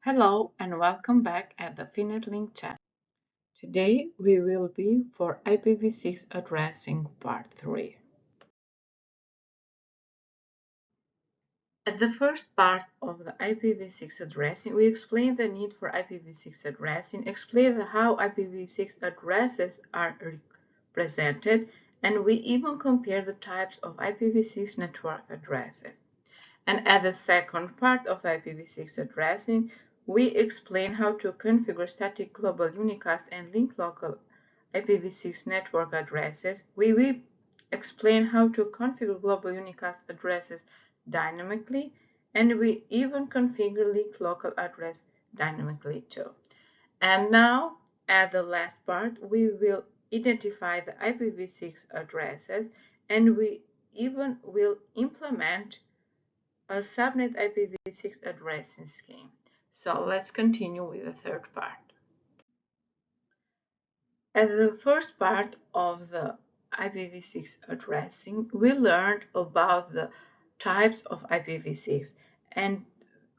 Hello and welcome back at the FinetLink channel. Today we will be for IPv6 addressing part 3. At the first part of the IPv6 addressing, we explain the need for IPv6 addressing, explain how IPv6 addresses are represented, and we even compare the types of IPv6 network addresses. And at the second part of the IPv6 addressing, we explain how to configure static global unicast and link local IPv6 network addresses. We will explain how to configure global unicast addresses dynamically, and we even configure link local address dynamically too. And now, at the last part, we will identify the IPv6 addresses, and we even will implement a subnet IPv6 addressing scheme. So let's continue with the third part. At the first part of the IPv6 addressing, we learned about the types of IPv6, and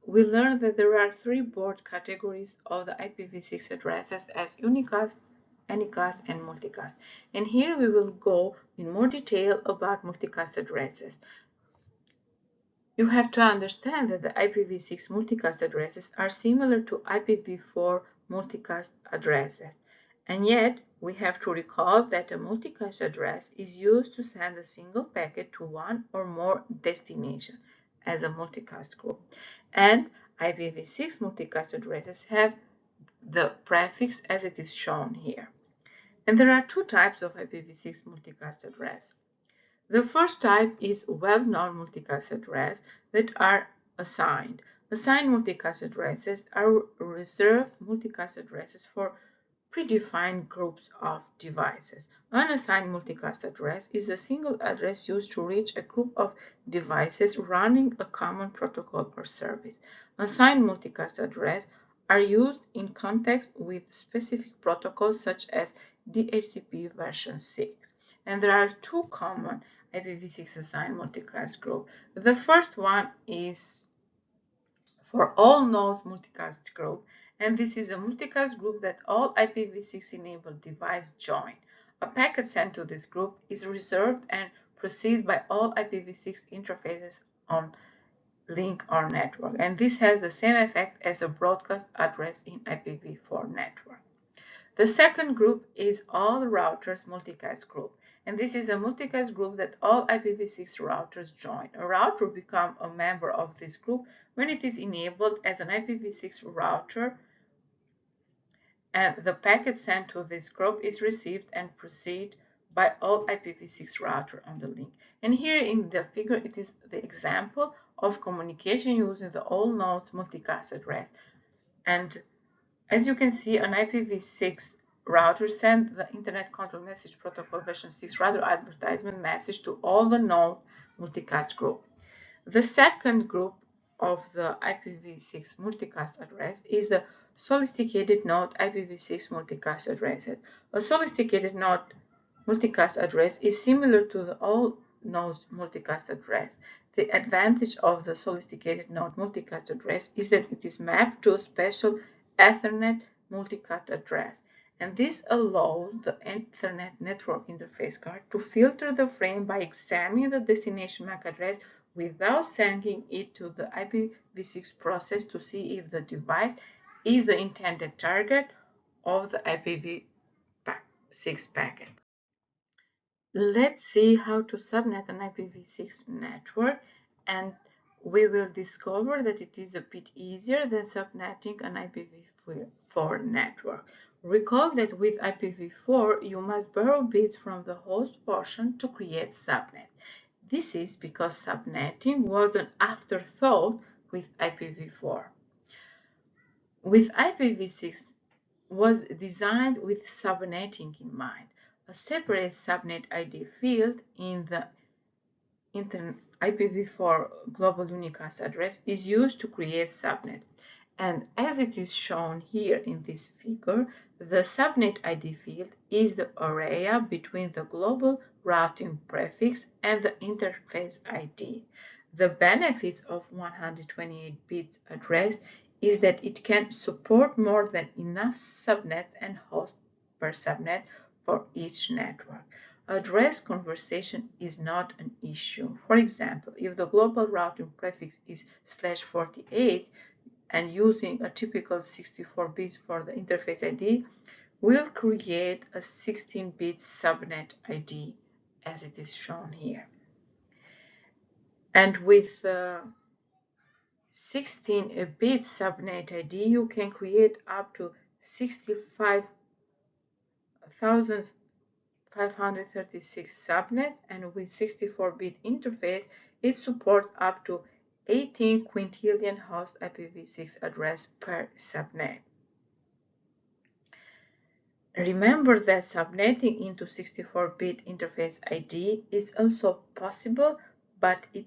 we learned that there are three broad categories of the IPv6 addresses as unicast, anycast, and multicast. And here we will go in more detail about multicast addresses. You have to understand that the IPv6 multicast addresses are similar to IPv4 multicast addresses. And yet, we have to recall that a multicast address is used to send a single packet to one or more destinations as a multicast group. And IPv6 multicast addresses have the prefix as it is shown here. And there are two types of IPv6 multicast address. The first type is well-known multicast address that are assigned. Assigned multicast addresses are reserved multicast addresses for predefined groups of devices. Unassigned multicast address is a single address used to reach a group of devices running a common protocol or service. Assigned multicast address are used in context with specific protocols such as DHCP version 6. And there are two common IPv6 assigned multicast group. The first one is for all nodes multicast group, and this is a multicast group that all IPv6 enabled devices join. A packet sent to this group is reserved and proceeded by all IPv6 interfaces on link or network, and this has the same effect as a broadcast address in IPv4 network. The second group is all routers multicast group, and this is a multicast group that all IPv6 routers join. A router becomes a member of this group when it is enabled as an IPv6 router, and the packet sent to this group is received and proceeded by all IPv6 router on the link. And here in the figure, it is the example of communication using the all nodes multicast address. And as you can see, an IPv6 router sends the Internet Control Message Protocol version 6 router advertisement message to all the node multicast group. The second group of the IPv6 multicast address is the Solicited-Node IPv6 multicast addresses. A Solicited-Node multicast address is similar to the all nodes multicast address. The advantage of the Solicited-Node multicast address is that it is mapped to a special Ethernet multicast address, and this allows the Ethernet network interface card to filter the frame by examining the destination MAC address without sending it to the IPv6 process to see if the device is the intended target of the IPv6 packet. Let's see how to subnet an IPv6 network, and we will discover that it is a bit easier than subnetting an IPv4 network. Recall that with IPv4, you must borrow bits from the host portion to create subnet. This is because subnetting was an afterthought with IPv4. With IPv6 was designed with subnetting in mind. A separate subnet ID field in the IPv4 global unicast address is used to create subnet. And as it is shown here in this figure, the subnet ID field is the area between the global routing prefix and the interface ID. The benefits of 128 bits address is that it can support more than enough subnets and hosts per subnet for each network. Address conversion is not an issue. For example, if the global routing prefix is /48 and using a typical 64 bits for the interface ID, we'll create a 16-bit subnet ID as it is shown here. And with 16-bit subnet ID, you can create up to 65,536 subnets, and with 64-bit interface, it supports up to 18 quintillion host IPv6 address per subnet. Remember that subnetting into 64-bit interface ID is also possible, but it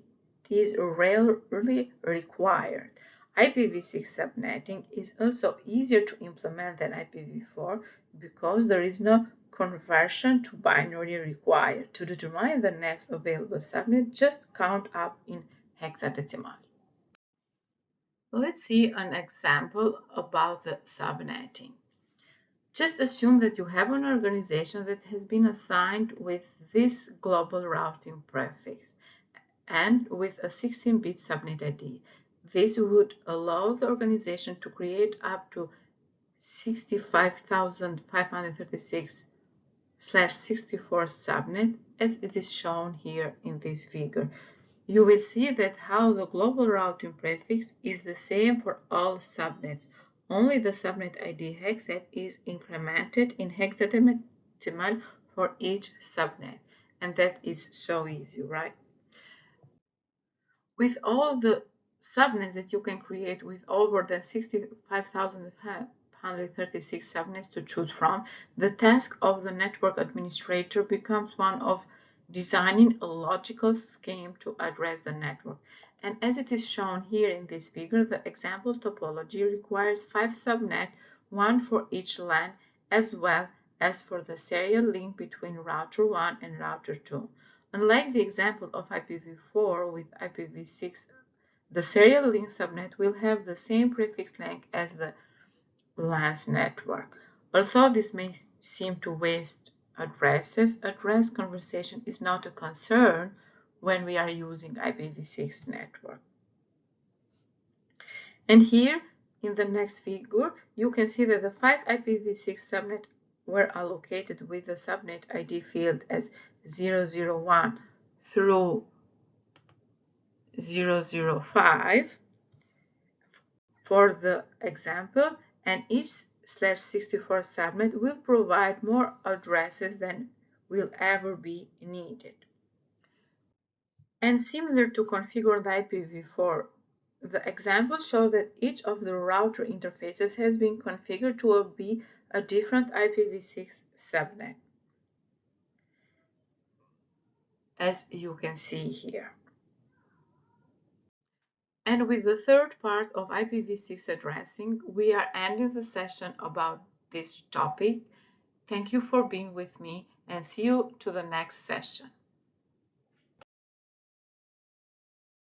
is rarely required. IPv6 subnetting is also easier to implement than IPv4 because there is no conversion to binary required. To determine the next available subnet, just count up in hexadecimal. Let's see an example about the subnetting. Just assume that you have an organization that has been assigned with this global routing prefix and with a 16-bit subnet ID. This would allow the organization to create up to 65,536/64 subnet as it is shown here in this figure. You will see that how the global routing prefix is the same for all subnets. Only the subnet ID hexset is incremented in hexadecimal for each subnet. And that is so easy, right? With all the subnets that you can create with over than 65,536 subnets to choose from, the task of the network administrator becomes one of designing a logical scheme to address the network. And as it is shown here in this figure, the example topology requires 5 subnets, one for each LAN, as well as for the serial link between router 1 and router 2. Unlike the example of IPv4 with IPv6, the serial link subnet will have the same prefix length as the LAN's network. Although this may seem to waste addresses, address conversion is not a concern when we are using IPv6 network. And here in the next figure, you can see that the 5 IPv6 subnets were allocated with the subnet ID field as 001 through 005 for the example, and each /64 subnet will provide more addresses than will ever be needed. And similar to configuring the IPv4, the example shows that each of the router interfaces has been configured to be a different IPv6 subnet, as you can see here. And with the third part of IPv6 addressing, we are ending the session about this topic. Thank you for being with me, and see you to the next session.